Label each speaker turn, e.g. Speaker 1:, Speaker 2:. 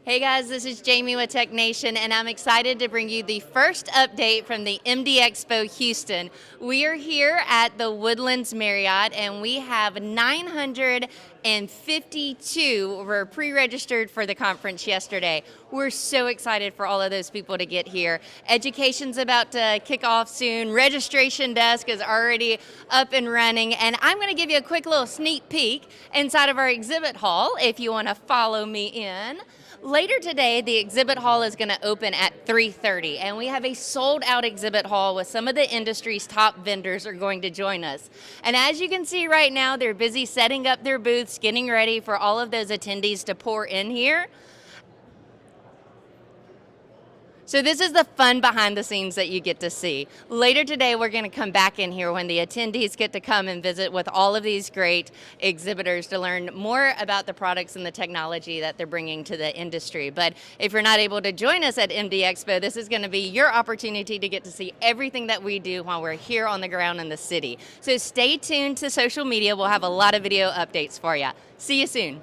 Speaker 1: Hey guys, this is Jamie with TechNation, and I'm excited to bring you the first update from the MD Expo Houston. We are here at the Woodlands Marriott, and we have 952 were pre-registered for the conference yesterday. We're so excited for all of those people to get here. Education's about to kick off soon. Registration desk is already up and running, and I'm going to give you a quick little sneak peek inside of our exhibit hall if you want to follow me in. Later today, the exhibit hall is going to open at 3:30, and we have a sold-out exhibit hall with some of the industry's top vendors are going to join us. And as you can see right now, they're busy setting up their booths, getting ready for all of those attendees to pour in here. So this is the fun behind the scenes that you get to see. Later today, we're going to come back in here when the attendees get to come and visit with all of these great exhibitors to learn more about the products and the technology that they're bringing to the industry. But if you're not able to join us at MD Expo, this is going to be your opportunity to get to see everything that we do while we're here on the ground in the city. So stay tuned to social media. We'll have a lot of video updates for you. See you soon.